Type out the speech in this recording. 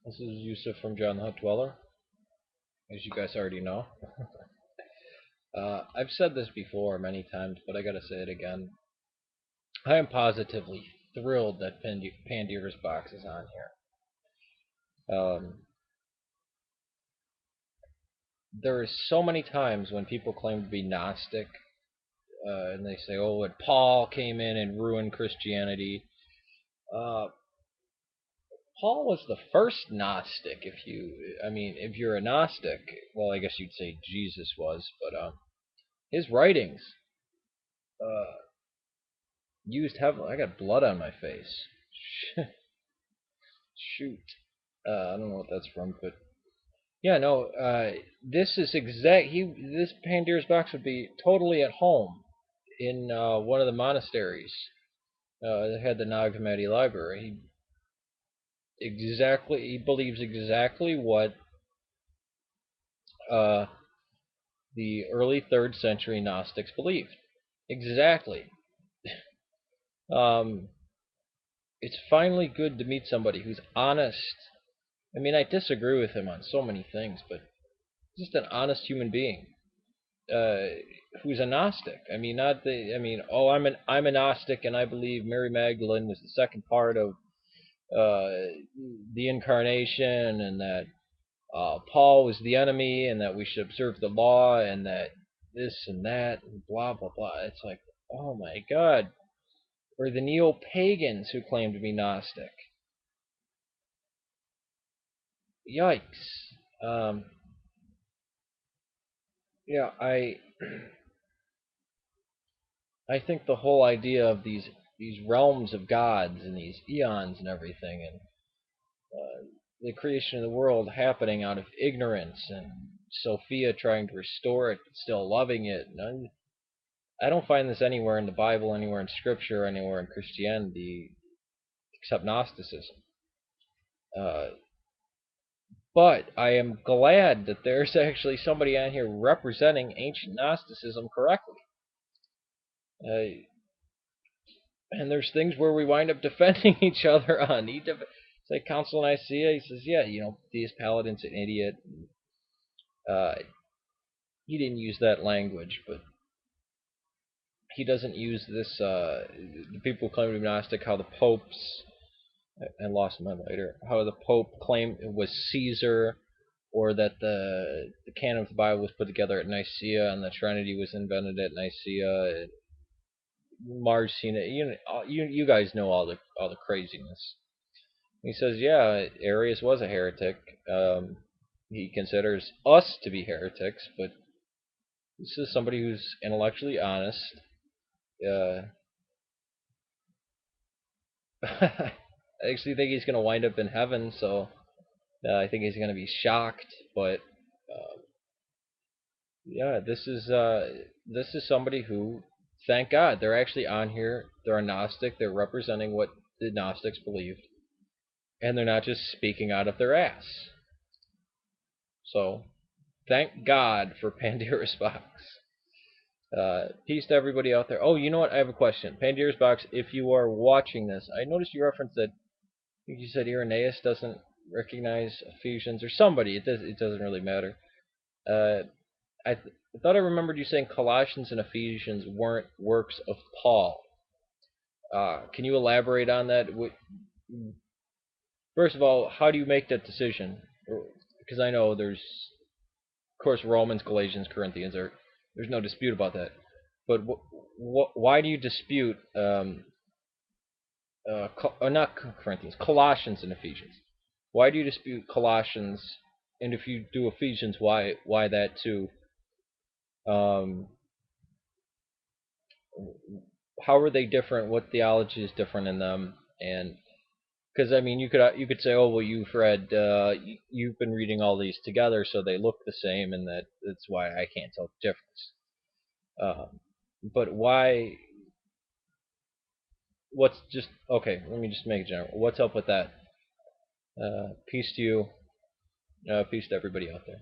This is Yusuf from JohnTheHutDweller, as you guys already know. I've said this before many times, but I gotta say it again. I am positively thrilled that pandirasbox is on here. There is so many times when people claim to be Gnostic, and they say, "Oh, and Paul came in and ruined Christianity." Uh, Paul was the first Gnostic. If you're a Gnostic, well, I guess you'd say Jesus was, but his writings uh, used heavily. I got blood on my face. Shoot. I don't know what that's from, but yeah, no. This is exact. This Pandir's box would be totally at home in one of the monasteries that had the Nag Hammadi library. He believes exactly what uh, the early third century Gnostics believed. Exactly. Um, it's finally good to meet somebody who's honest. I disagree with him on so many things, but just an honest human being uh, who's a Gnostic. I mean, not the. I mean, oh, I'm a Gnostic and I believe Mary Magdalene was the second part of the incarnation, and that Paul was the enemy, and that we should observe the law, and that this and that, and blah blah blah. It's like, oh my God. Or the neo-pagans who claim to be Gnostic. Yikes. Um, yeah, I think the whole idea of these realms of gods and these eons and everything, and the creation of the world happening out of ignorance, and Sophia trying to restore it but still loving it. And I don't find this anywhere in the Bible, anywhere in Scripture, anywhere in Christianity, except Gnosticism. Uh, but I am glad that there's actually somebody on here representing ancient Gnosticism correctly. Uh, and there's things where we wind up defending each other on. It's like Council of Nicaea. He says, yeah, Theus Paladin's an idiot. Uh, he didn't use that language, but he doesn't use this. The people who claim to be Gnostic, how the popes, I lost my later, how the Pope claimed it was Caesar, or that the canon of the Bible was put together at Nicaea and the Trinity was invented at Nicaea. Marcina, you guys know all the craziness. He says, yeah, Arius was a heretic. He considers us to be heretics, but this is somebody who's intellectually honest. Uh, I actually think he's going to wind up in heaven, so I think he's going to be shocked. But yeah, this is somebody who, thank God, they're actually on here. They're a Gnostic. They're representing what the Gnostics believed, and they're not just speaking out of their ass. So, thank God for Pandora's Box. Peace to everybody out there. Oh, you know what? I have a question. Pandora's Box, if you are watching this, I noticed you referenced that, I think you said Irenaeus doesn't recognize Ephesians, or somebody. It doesn't really matter. Uh, I thought I remembered you saying Colossians and Ephesians weren't works of Paul. Can you elaborate on that? First of all, how do you make that decision? Because I know there's, of course, Romans, Galatians, Corinthians. There's no dispute about that. But why do you dispute not Corinthians, Colossians and Ephesians? Why do you dispute Colossians? And if you do Ephesians, why that too? Um, how are they different? What theology is different in them? And because you could say, oh well, you've been reading all these together, so they look the same, and that's why I can't tell the difference. But why? What's just okay? Let me just make it general. What's up with that? Peace to you. Peace to everybody out there.